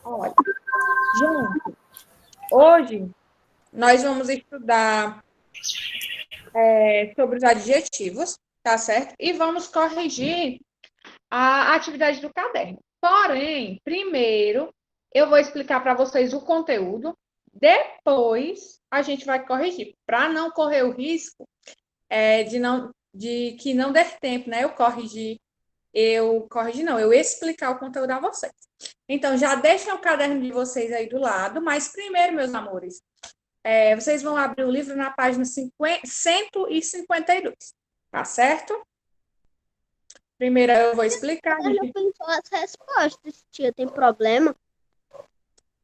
Olha, gente, hoje nós vamos estudar sobre os adjetivos, tá certo? E vamos corrigir a atividade do caderno. Porém, primeiro eu vou explicar para vocês o conteúdo, depois a gente vai corrigir, para não correr o risco de que não der tempo, né? Eu explicar o conteúdo a vocês. Então, já deixem o caderno de vocês aí do lado, mas primeiro, meus amores, vocês vão abrir o livro na página 152, tá certo? Primeiro eu vou explicar. Ela não pensou as respostas, tia, tem problema?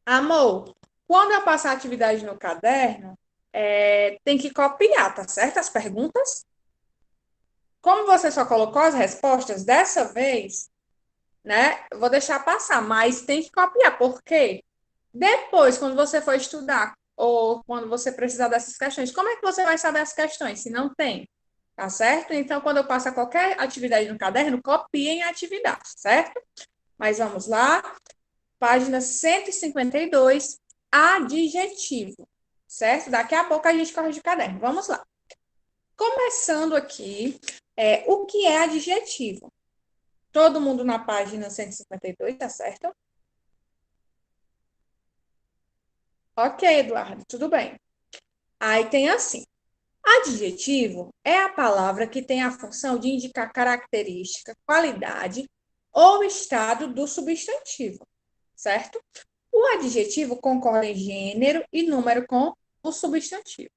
Amor, quando eu passar a atividade no caderno, tem que copiar, tá certo? As perguntas. Como você só colocou as respostas dessa vez, né? Eu vou deixar passar, mas tem que copiar, porque depois, quando você for estudar, ou quando você precisar dessas questões, como é que você vai saber as questões se não tem? Tá certo? Então, quando eu passo qualquer atividade no caderno, copiem a atividade, certo? Mas vamos lá. Página 152, adjetivo, certo? Daqui a pouco a gente corrige o caderno. Vamos lá. Começando aqui, o que é adjetivo? Todo mundo na página 152, tá certo? Ok, Eduardo, tudo bem. Aí tem assim: adjetivo é a palavra que tem a função de indicar característica, qualidade ou estado do substantivo, certo? O adjetivo concorda em gênero e número com o substantivo.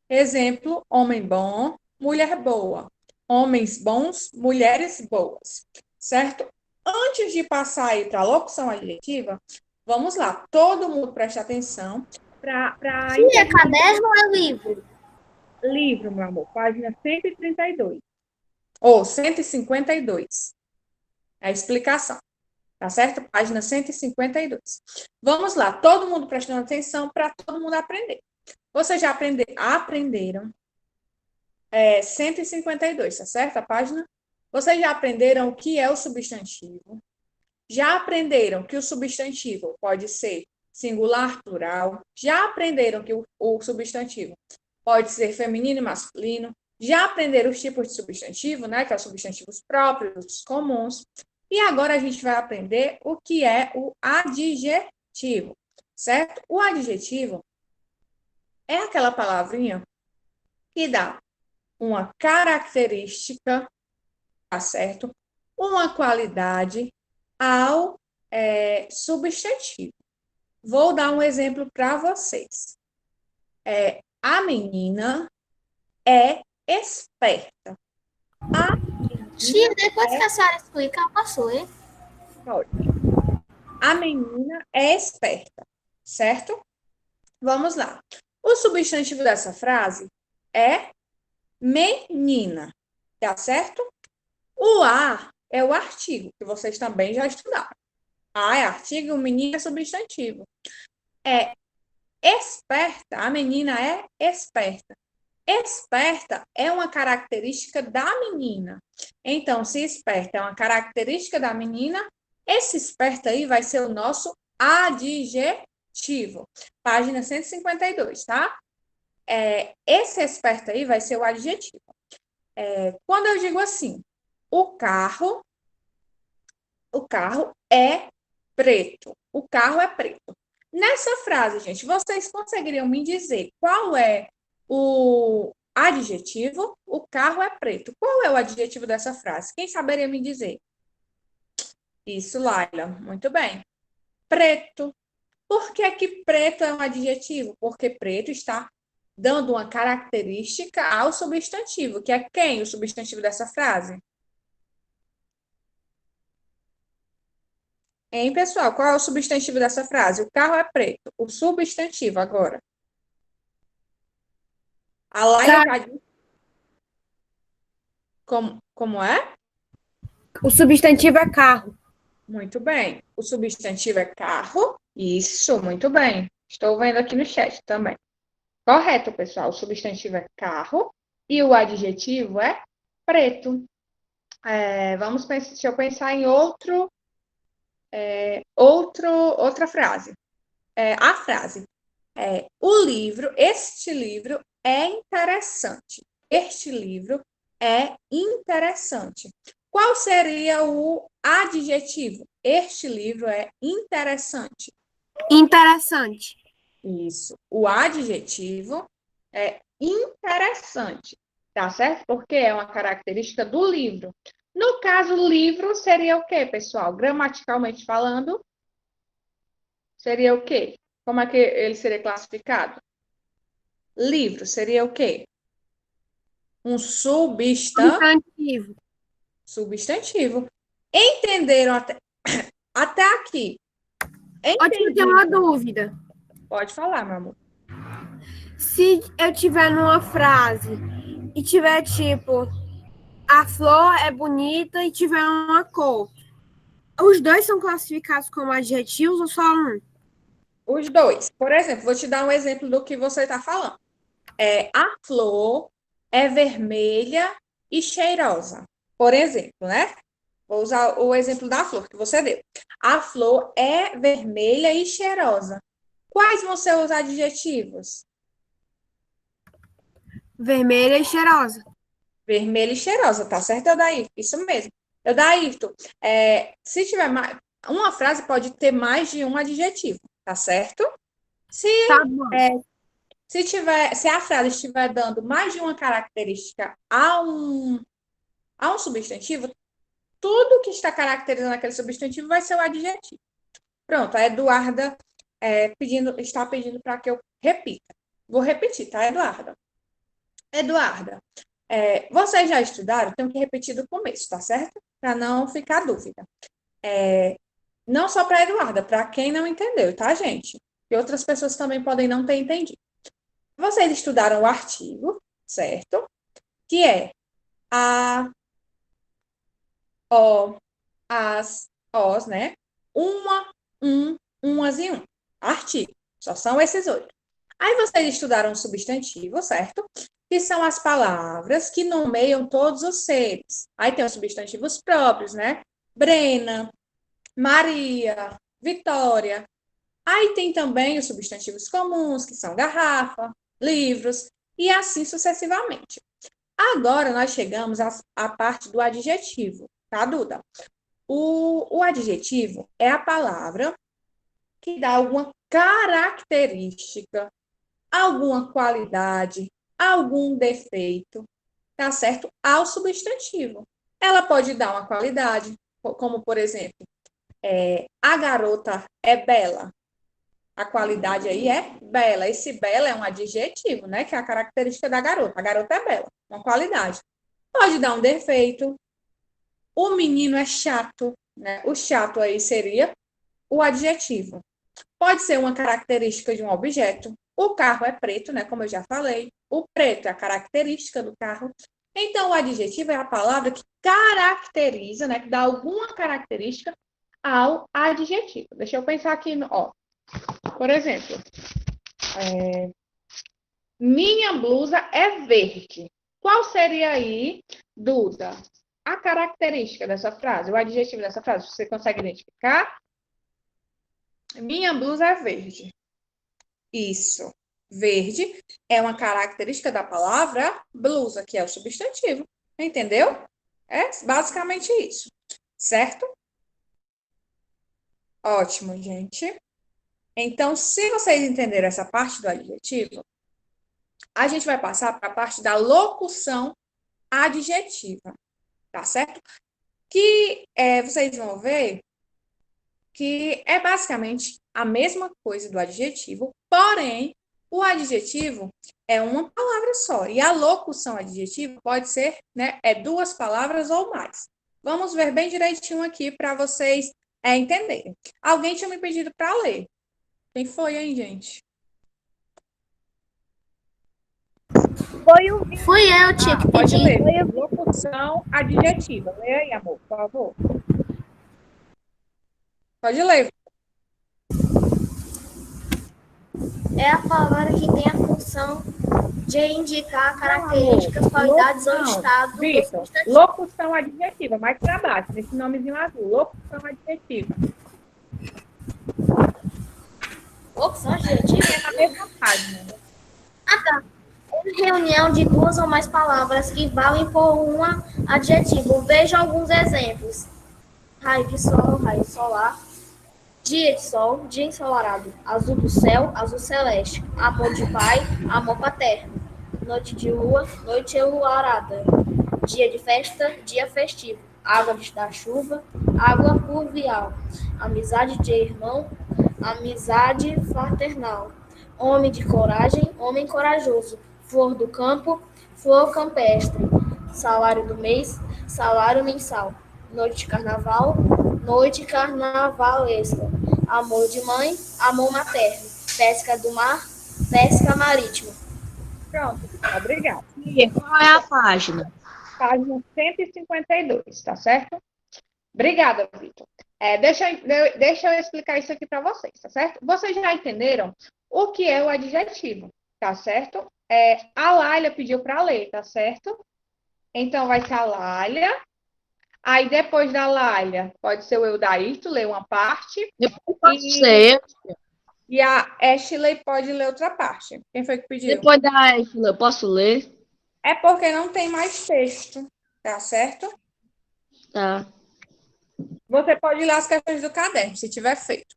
Exemplo: homem bom, mulher boa. Homens bons, mulheres boas, certo? Antes de passar aí para a locução adjetiva, vamos lá, todo mundo preste atenção para Tia, é entender. caderno ou é livro? Livro, meu amor, página 132, ou 152, é a explicação, tá certo? Página 152. Vamos lá, todo mundo prestando atenção para todo mundo aprender. Vocês já aprenderam 152, tá certo? A página. Vocês já aprenderam o que é o substantivo? Já aprenderam que o substantivo pode ser singular, plural? Já aprenderam que o substantivo pode ser feminino e masculino? Já aprenderam os tipos de substantivo, né? Que são os substantivos próprios, os comuns. E agora a gente vai aprender o que é o adjetivo, certo? O adjetivo é aquela palavrinha que dá uma característica, tá certo? Uma qualidade ao substantivo. Vou dar um exemplo para vocês. A menina é esperta. A Tia, menina depois que a senhora explicar, passou, hein? a menina é esperta, certo? Vamos lá. O substantivo dessa frase é menina, tá certo? O a é o artigo, que vocês também já estudaram. A é artigo, o menino é substantivo. É esperta, a menina é esperta. Esperta é uma característica da menina. Então, se esperta é uma característica da menina, esse esperta aí vai ser o nosso adjetivo. Página 152, tá? Esse esperta aí vai ser o adjetivo. Quando eu digo assim, o carro é preto. O carro é preto. Nessa frase, gente, vocês conseguiriam me dizer qual é o adjetivo? O carro é preto. Qual é o adjetivo dessa frase? Quem saberia me dizer? Isso, Laila. Muito bem. Preto. Por que que preto é um adjetivo? Porque preto está dando uma característica ao substantivo, que é quem o substantivo dessa frase? Hein, pessoal? Qual é o substantivo dessa frase? O carro é preto. O substantivo agora. A Laila já disse como é? O substantivo é carro. Muito bem. O substantivo é carro. Isso, muito bem. Estou vendo aqui no chat também. Correto, pessoal. O substantivo é carro e o adjetivo é preto. Deixa eu pensar em outro outra frase. A frase este livro é interessante. Este livro é interessante. Qual seria o adjetivo? Este livro é interessante. Interessante. Isso. O adjetivo é interessante, tá certo? Porque é uma característica do livro. No caso, livro seria o quê, pessoal? Gramaticalmente falando, seria o quê? Como é que ele seria classificado? Livro seria o quê? Um Substantivo. substantivo. Entenderam até aqui? Eu tenho uma dúvida. Pode falar, meu amor. Se eu tiver numa frase e tiver tipo, a flor é bonita e tiver uma cor, os dois são classificados como adjetivos ou só um? Os dois. Por exemplo, vou te dar um exemplo do que você está falando. A flor é vermelha e cheirosa. Por exemplo, né? Vou usar o exemplo da flor que você deu. A flor é vermelha e cheirosa. Quais vão ser os adjetivos? Vermelha e cheirosa. Vermelha e cheirosa, tá certo, Eudair? Isso mesmo. Eudairto, se tiver mais, uma frase pode ter mais de um adjetivo, tá certo? Tá bom. Se a frase estiver dando mais de uma característica a um substantivo, tudo que está caracterizando aquele substantivo vai ser o adjetivo. Pronto, a Eduarda está pedindo para que eu repita. Vou repetir, tá, Eduarda? Eduarda, vocês já estudaram? Tenho que repetir do começo, tá certo? Para não ficar dúvida. Não só para a Eduarda, para quem não entendeu, tá, gente? E outras pessoas também podem não ter entendido. Vocês estudaram o artigo, certo? Que é a, o, as, os, né? Uma, umas e um. Artigo. Só são esses 8. Aí vocês estudaram o substantivo, certo? Que são as palavras que nomeiam todos os seres. Aí tem os substantivos próprios, né? Brena, Maria, Vitória. Aí tem também os substantivos comuns, que são garrafa, livros, e assim sucessivamente. Agora nós chegamos à parte do adjetivo, tá, Duda? O adjetivo é a palavra que dá alguma característica, alguma qualidade, algum defeito, tá certo? Ao substantivo. Ela pode dar uma qualidade, como por exemplo, a garota é bela. A qualidade aí é bela. Esse bela é um adjetivo, né? Que é a característica da garota. A garota é bela, uma qualidade. Pode dar um defeito. O menino é chato, né? O chato aí seria o adjetivo. Pode ser uma característica de um objeto. O carro é preto, né? Como eu já falei. O preto é a característica do carro. Então, o adjetivo é a palavra que caracteriza, né? Que dá alguma característica ao adjetivo. Deixa eu pensar aqui, ó. Por exemplo, minha blusa é verde. Qual seria aí, Duda, a característica dessa frase, o adjetivo dessa frase? Você consegue identificar? Minha blusa é verde. Isso. Verde é uma característica da palavra blusa, que é o substantivo. Entendeu? É basicamente isso. Certo? Ótimo, gente. Então, se vocês entenderam essa parte do adjetivo, a gente vai passar para a parte da locução adjetiva, tá certo? Que vocês vão ver que é basicamente a mesma coisa do adjetivo, porém, o adjetivo é uma palavra só, e a locução adjetiva pode ser, né, duas palavras ou mais. Vamos ver bem direitinho aqui para vocês entenderem. Alguém tinha me pedido para ler. Quem foi, hein, gente? Fui eu, tia, que pode pedi. ler. Locução adjetiva. Lê aí, amor, por favor. Pode ler. É a palavra que tem a função de indicar características, qualidades ou estado. Vitor, locução adjetiva, mais para baixo, nesse nomezinho azul. Locução adjetiva. locução adjetiva? É na mesma página. Ah, tá. Reunião de duas ou mais palavras que valem por um adjetivo. Veja alguns exemplos. Raio de sol, raio solar. Dia de sol, dia ensolarado. Azul do céu, azul celeste. Amor de pai, amor paterno. Noite de lua, noite enluarada. Dia de festa, dia festivo. Água da chuva, água pluvial. Amizade de irmão, amizade fraternal. Homem de coragem, homem corajoso. Flor do campo, flor campestre. Salário do mês, salário mensal. Noite de carnaval, noite carnavalesca. Amor de mãe, amor materno. Pesca do mar, pesca marítima. Pronto, obrigada. E qual é a página? Página 152, tá certo? Obrigada, Vitor. Deixa eu explicar isso aqui para vocês, tá certo? Vocês já entenderam o que é o adjetivo, tá certo? A Lália pediu para ler, tá certo? Então, vai ser a Lália. Aí, depois da Lália, pode ser o Eudairto, ler uma parte. Pode ser. E a Ashley pode ler outra parte. Quem foi que pediu? Depois da Ashley, eu posso ler? É porque não tem mais texto, tá certo? Tá. Você pode ler as questões do caderno, se tiver feito.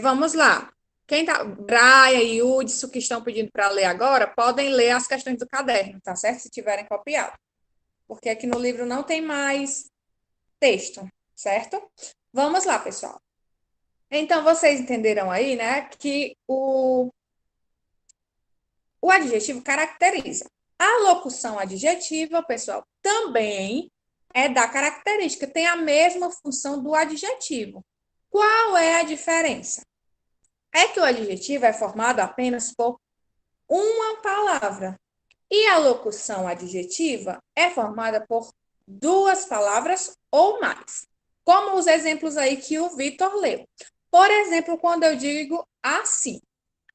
Vamos lá. Quem tá, Braia e Hudson, que estão pedindo para ler agora, podem ler as questões do caderno, tá certo? Se tiverem copiado. Porque aqui no livro não tem mais texto, certo? Vamos lá, pessoal. Então, vocês entenderam aí, né, que o adjetivo caracteriza. A locução adjetiva, pessoal, também é da característica, tem a mesma função do adjetivo. Qual é a diferença? É que o adjetivo é formado apenas por uma palavra. E a locução adjetiva é formada por duas palavras ou mais. Como os exemplos aí que o Vitor leu. Por exemplo, quando eu digo assim,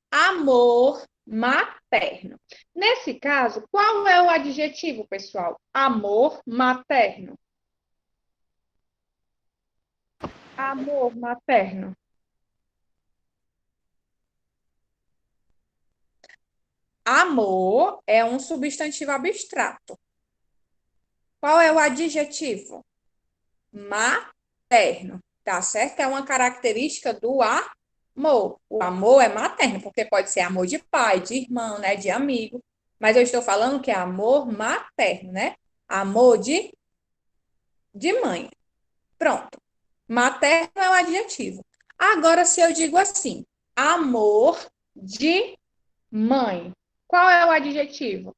amor materno. Nesse caso, qual é o adjetivo, pessoal? Amor materno. Amor materno. Amor é um substantivo abstrato. Qual é o adjetivo? Materno, tá certo? É uma característica do amor. O amor é materno, porque pode ser amor de pai, de irmão, né, de amigo. Mas eu estou falando que é amor materno, né? Amor de mãe. Pronto. Materno é o adjetivo. Agora, se eu digo assim, amor de mãe, qual é o adjetivo?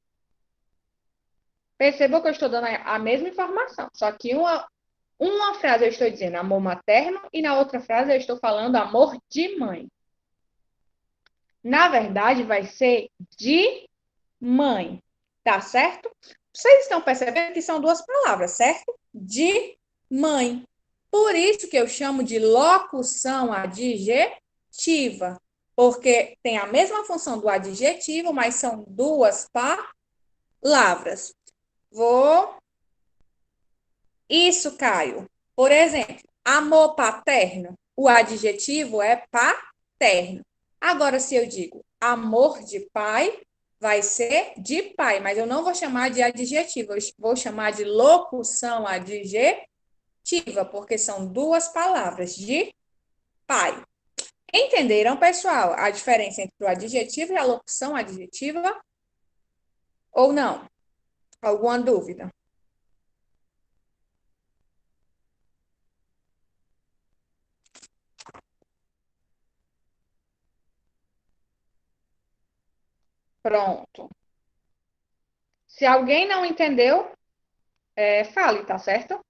Percebam que eu estou dando a mesma informação, só que uma frase eu estou dizendo amor materno e na outra frase eu estou falando amor de mãe. Na verdade, vai ser de mãe, tá certo? Vocês estão percebendo que são duas palavras, certo? De mãe. Por isso que eu chamo de locução adjetiva, porque tem a mesma função do adjetivo, mas são duas palavras. Isso, Caio. Por exemplo, amor paterno, o adjetivo é paterno. Agora, se eu digo amor de pai, vai ser de pai, mas eu não vou chamar de adjetivo, eu vou chamar de locução adjetiva, porque são duas palavras, de pai. Entenderam, pessoal, a diferença entre o adjetivo e a locução adjetiva? Ou não? Alguma dúvida? Pronto. Se alguém não entendeu, fale, tá certo?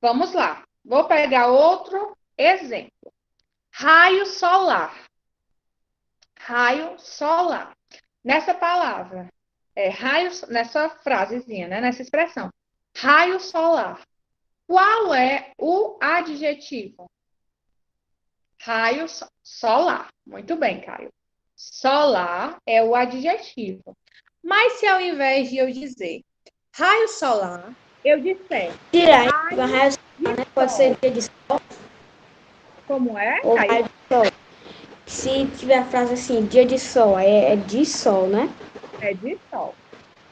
Vamos lá. Vou pegar outro exemplo. Raio solar. Raio solar. Nessa palavra, nessa frasezinha, né? Nessa expressão. Raio solar. Qual é o adjetivo? Raio solar. Muito bem, Caio. Solar é o adjetivo. Mas se ao invés de eu dizer raio solar, eu disser Raio solar, né? Pode ser dia de sol. Como é, Ou Caio? raio de sol. Se tiver a frase assim, dia de sol, é de sol, né? É de sol.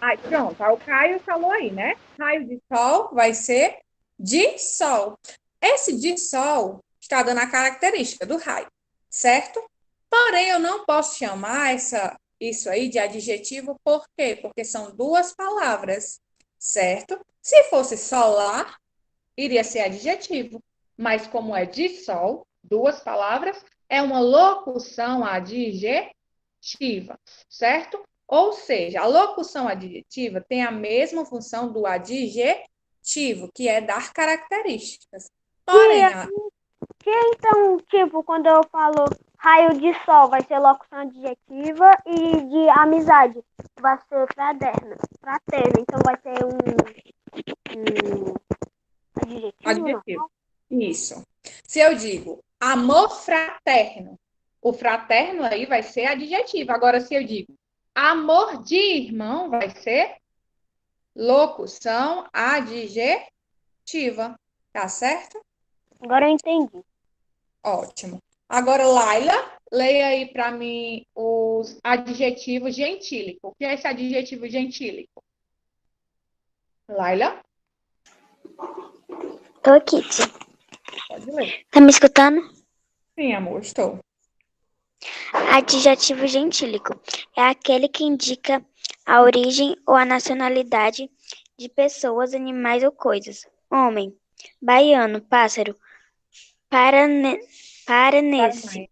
Aí, pronto, aí o Caio falou aí, né? Raio de sol vai ser de sol. Esse de sol está dando a característica do raio, certo? Porém, eu não posso chamar isso aí de adjetivo, por quê? Porque são duas palavras, certo? Se fosse solar, iria ser adjetivo. Mas como é de sol, duas palavras, é uma locução adjetiva, certo? Ou seja, a locução adjetiva tem a mesma função do adjetivo, que é dar características. Porém, Então, tipo, quando eu falo raio de sol, vai ser locução adjetiva e de amizade vai ser fraterna. Fraterna, então vai ser um adjetivo, não? adjetivo. Isso. Se eu digo amor fraterno, o fraterno aí vai ser adjetivo. Agora, se eu digo amor de irmão, vai ser locução adjetiva. Tá certo? Agora eu entendi. Ótimo. Agora, Laila, leia aí para mim os adjetivos gentílicos. O que é esse adjetivo gentílico? Laila, Tô aqui, tia. pode ler. Tá me escutando? Sim, amor, estou. Adjetivo gentílico é aquele que indica a origem ou a nacionalidade de pessoas, animais ou coisas. Homem, baiano, pássaro, paranense,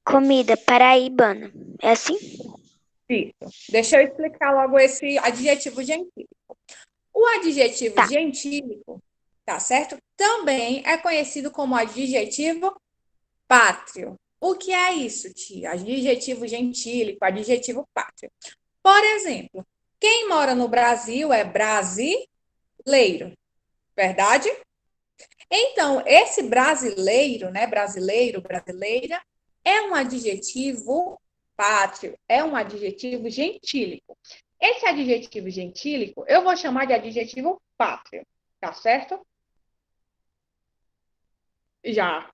comida, paraibana. É assim? Isso. Deixa eu explicar logo esse adjetivo gentílico. O adjetivo Tá. gentílico, tá certo? Também é conhecido como adjetivo pátrio. O que é isso, tia? Adjetivo gentílico, adjetivo pátrio. Por exemplo, quem mora no Brasil é brasileiro, verdade? Então, esse brasileiro, né? Brasileiro, brasileira, é um adjetivo pátrio, é um adjetivo gentílico. Esse adjetivo gentílico, eu vou chamar de adjetivo pátrio, tá certo? Já.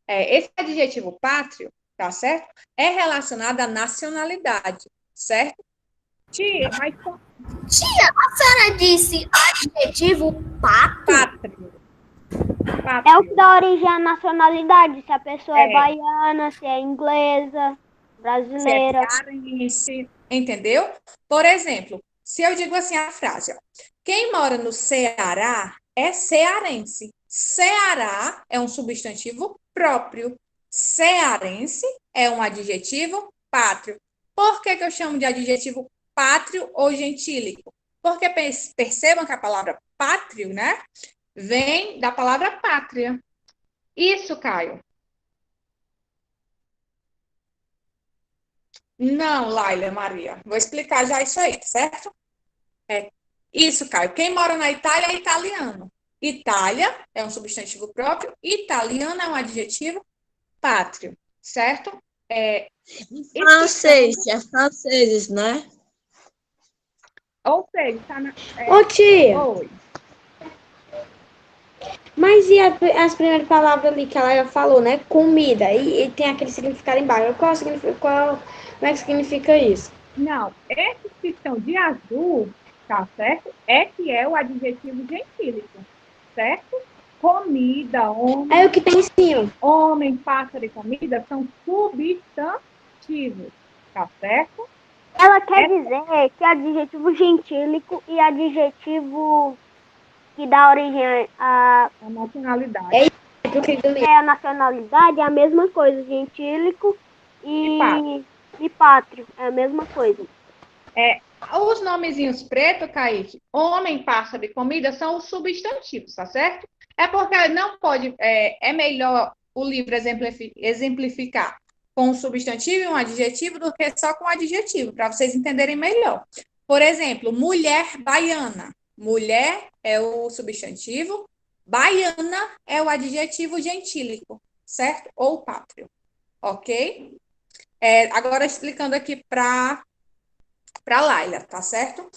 Esse adjetivo pátrio, tá certo? É relacionado à nacionalidade, certo? Tia, mas Ela disse adjetivo pátrio. pátrio. É o que dá origem à nacionalidade, se a pessoa é É. baiana, se é inglesa, brasileira. Cearense, entendeu? Por exemplo, se eu digo assim a frase, ó, quem mora no Ceará é cearense. Ceará é um substantivo próprio. Cearense é um adjetivo pátrio. Por que eu chamo de adjetivo pátrio ou gentílico? Porque percebam que a palavra pátrio, né, vem da palavra pátria. Isso, Caio. Não, Laila Maria. Vou explicar já isso aí, certo? Isso, Caio. Quem mora na Itália é italiano. Itália é um substantivo próprio, italiano é um adjetivo pátrio, certo? Francês, é franceses, né? Ou seja, tá na. Ô, tia, Oi. mas e as primeiras palavras ali que ela falou, né? Comida, e tem aquele significado embaixo. Como é que significa isso? Não, esses que estão de azul, tá certo? É que é o adjetivo gentílico, certo? Comida, É o que tem em cima. homem, pássaro e comida são substantivos, tá certo? Ela quer dizer que adjetivo gentílico e adjetivo que dá origem A nacionalidade. É porque ele a nacionalidade é a mesma coisa, gentílico e pátrio é a mesma coisa. Os nomezinhos preto, Kaique, homem, pássaro e comida são os substantivos, tá certo? É porque não pode, é melhor o livro exemplificar com um substantivo e um adjetivo do que só com adjetivo, para vocês entenderem melhor. Por exemplo, mulher baiana. Mulher é o substantivo, baiana é o adjetivo gentílico, certo? Ou pátrio, ok? Agora explicando aqui para Laila, tá certo?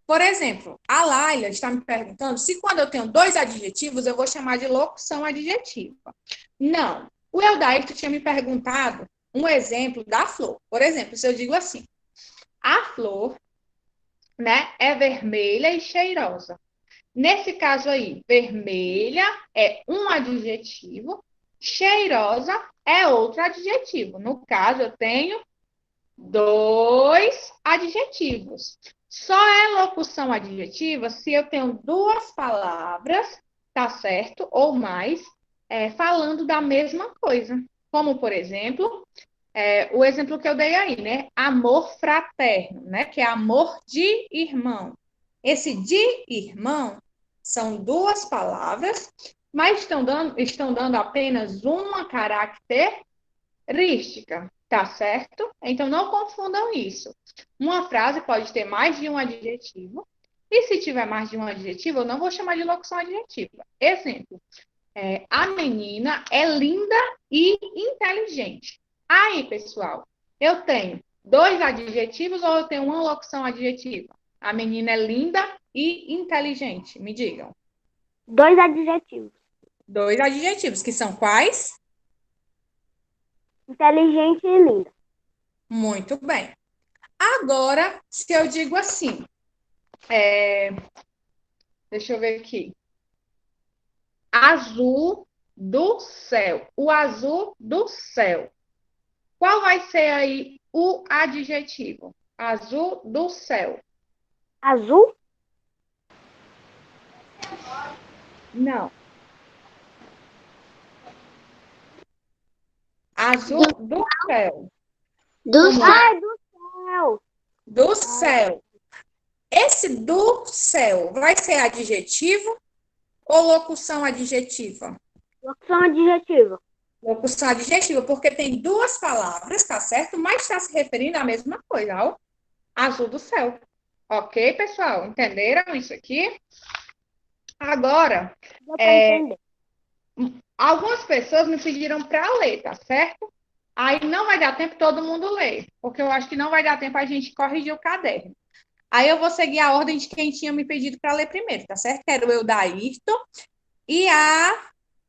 Por exemplo, a Laila está me perguntando se quando eu tenho dois adjetivos, eu vou chamar de locução adjetiva. Não. O Eldair tinha me perguntado um exemplo da flor. Por exemplo, se eu digo assim, a flor, né, é vermelha e cheirosa. Nesse caso aí, vermelha é um adjetivo, cheirosa é outro adjetivo. No caso, eu tenho dois adjetivos. Só é locução adjetiva se eu tenho duas palavras, tá certo? Ou mais, falando da mesma coisa. Como, por exemplo, o exemplo que eu dei aí, né? Amor fraterno, né? Que é amor de irmão. Esse de irmão são duas palavras, mas estão dando apenas uma característica, tá certo? Então, não confundam isso. Uma frase pode ter mais de um adjetivo, e se tiver mais de um adjetivo, eu não vou chamar de locução adjetiva. Exemplo, a menina é linda e inteligente. Aí, pessoal, eu tenho dois adjetivos ou eu tenho uma locução adjetiva? A menina é linda e inteligente. Me digam. 2 adjetivos. Dois adjetivos, que são quais? Inteligente e linda. Muito bem. Agora, se eu digo assim, deixa eu ver aqui. Azul do céu. O azul do céu. Qual vai ser aí o adjetivo? Azul do céu. Azul? Não. Azul do céu. Do Como céu. Ai, do céu. do céu. Esse do céu vai ser adjetivo ou locução adjetiva? Locução adjetiva. Locução adjetiva, porque tem duas palavras, tá certo? Mas está se referindo à mesma coisa, ao azul do céu. Ok, pessoal? Entenderam isso aqui? Agora, Deu pra entender. algumas pessoas me pediram para ler, tá certo? Aí não vai dar tempo todo mundo ler, porque eu acho que não vai dar tempo a gente corrigir o caderno. Aí eu vou seguir a ordem de quem tinha me pedido para ler primeiro, tá certo? Que era o Eudairton e a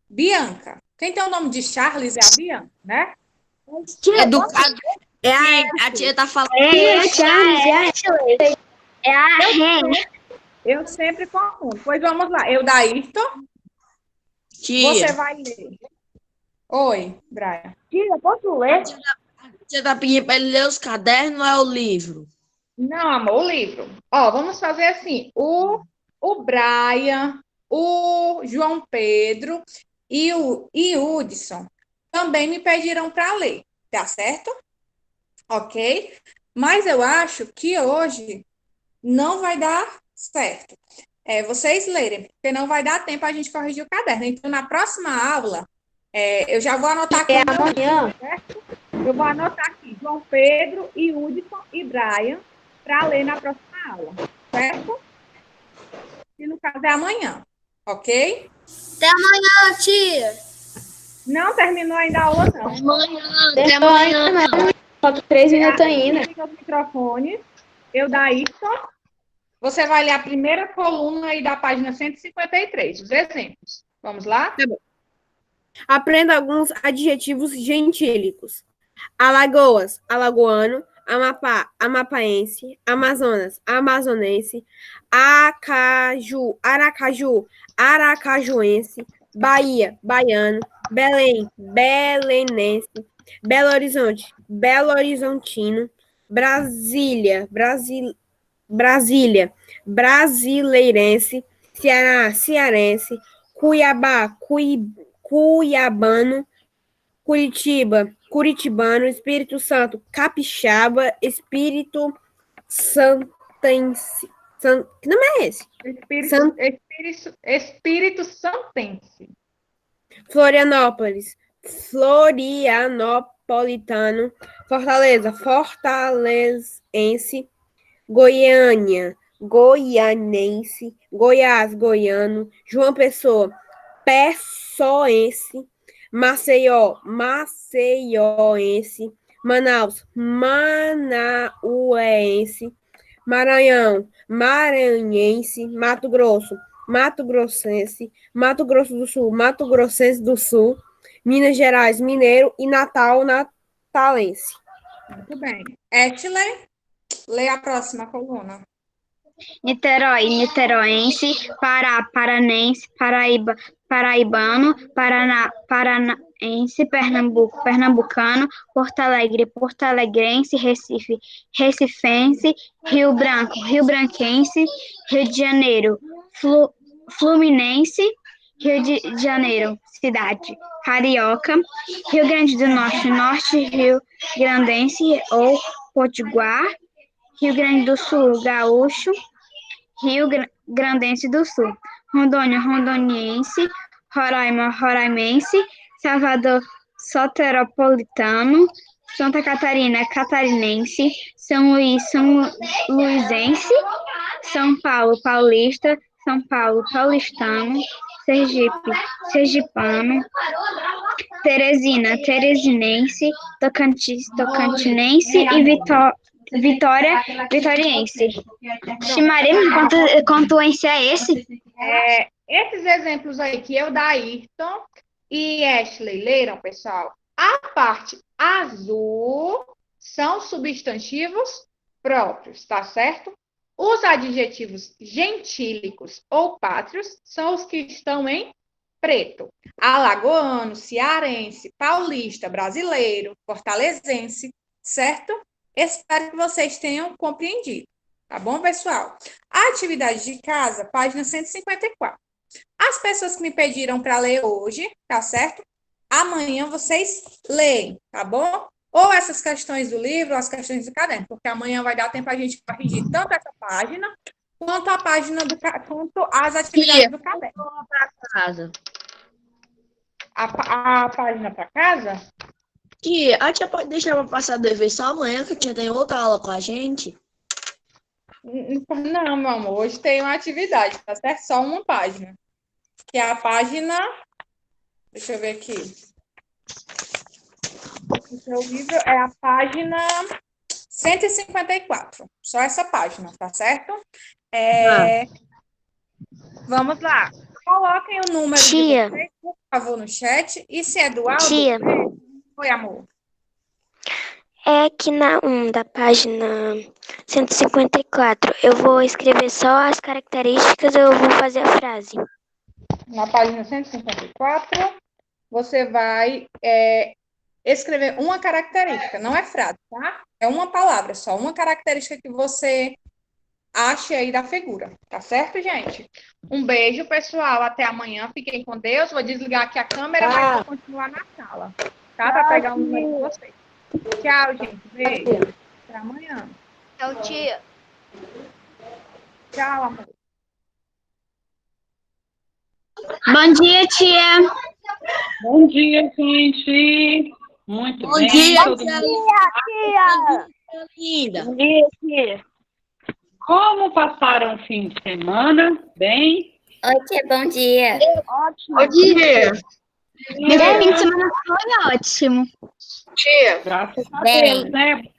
Bianca. Quem tem o nome de Charles é a Bianca, né? Educado. A tia tá falando. É a Ren. Eu sempre confundo. Pois vamos lá. Eudairton, Tia, você vai ler. Oi, Brian. Tia, posso ler? a tia tá pedindo pra ele ler os cadernos ou é o livro? Não, amor, o livro. Ó, vamos fazer assim. O Brian, o João Pedro e o Hudson também me pediram para ler, tá certo? Ok? Mas eu acho que hoje não vai dar certo. Vocês lerem, porque não vai dar tempo a gente corrigir o caderno. Então, na próxima aula, eu já vou anotar aqui. Amanhã. Certo? Eu vou anotar aqui João Pedro, Hudson e Brian para ler na próxima aula, certo? E no caso é amanhã, ok? Até amanhã, tia. Não terminou ainda a aula, não. Até amanhã. Falta 3 minutos ainda. Liga os microfones. Eudairton, você vai ler a primeira coluna aí da página 153, os exemplos. Vamos lá? Aprenda alguns adjetivos gentílicos. Alagoas, alagoano. Amapá, amapaense. Amazonas, amazonense. Acaju, aracaju, aracajuense. Bahia, baiano. Belém, belenense. Belo Horizonte, belo horizontino. Brasília, Brasília, brasileirense. Ceará, cearense. Cuiabá, cuiabano. Curitiba, curitibano. Espírito Santo, capixaba. Espírito santense. Que nome é esse? Espírito Santense. Florianópolis, florianopolitano. Fortaleza, fortalezense. Goiânia, goianense. Goiás, goiano. João Pessoa, pessoense. Maceió, maceioense. Manaus, manauense. Maranhão, maranhense, Mato Grosso, Mato Grossense, Mato Grosso do Sul, Mato Grossense do Sul, Minas Gerais, mineiro e Natal, natalense. Muito bem. Ashley, lê a próxima coluna. Niterói, niteroense, Pará, paranense, Paraíba, paraibano, Paraná, paranaense, Pernambuco, pernambucano, Porto Alegre, porto-alegrense, Recife, recifense, Rio Branco, rio-branquense, Rio de Janeiro, fluminense, Rio de Janeiro, cidade, carioca, Rio Grande do Norte, norte-rio-grandense ou potiguar, Rio Grande do Sul, gaúcho, Rio Grandense do Sul, Rondônia, rondoniense, Roraima, roraimense, Salvador, soteropolitano, Santa Catarina, catarinense, São Luís, são luisense, São Paulo, paulista, São Paulo, paulistano, Sergipe, sergipano, Teresina, teresinense, tocantinense e Vitória, vitoriense. Ximaria, quanto esse é esse? Esses exemplos aí que eu, da Ayrton e Ashley leram, pessoal, a parte azul são substantivos próprios, tá certo? Os adjetivos gentílicos ou pátrios são os que estão em preto. Alagoano, cearense, paulista, brasileiro, fortalezense, certo? Espero que vocês tenham compreendido, tá bom, pessoal? A atividade de casa, página 154. As pessoas que me pediram para ler hoje, tá certo? Amanhã vocês leem, tá bom? Ou essas questões do livro, ou as questões do caderno, porque amanhã vai dar tempo a gente corrigir tanto essa página, quanto a página quanto as atividades do caderno. Casa. A página para casa? Tia, a tia pode deixar pra passar dever só amanhã, que a tia tem outra aula com a gente. Não, meu amor, hoje tem uma atividade, tá certo? Só uma página. Que é a página... Deixa eu ver aqui. O seu livro é a página 154. Só essa página, tá certo? Vamos lá. Coloquem o número Tia. de vocês, por favor, no chat. E se é do áudio... Tia. Oi, amor. É que na 1 da página 154, eu vou escrever só as características, eu vou fazer a frase. Na página 154, você vai escrever uma característica, não é frase, tá? É uma palavra, só uma característica que você acha aí da figura, tá certo, gente? Um beijo, pessoal, até amanhã, fiquem com Deus, vou desligar aqui a câmera, mas vou continuar na sala, tá? Para pegar o número de vocês. Tchau, gente, beijo, até amanhã. Tchau, tia. Tchau, amor. Bom dia, tia. Bom dia, gente. Muito Bom bem. dia, todo tia. mundo. Linda. Bom dia, tia. Como passaram o fim de semana? Bem? Oi, tia, bom dia. Bom dia. Meu fim de semana foi ótimo. Graças a Bem. Deus, né?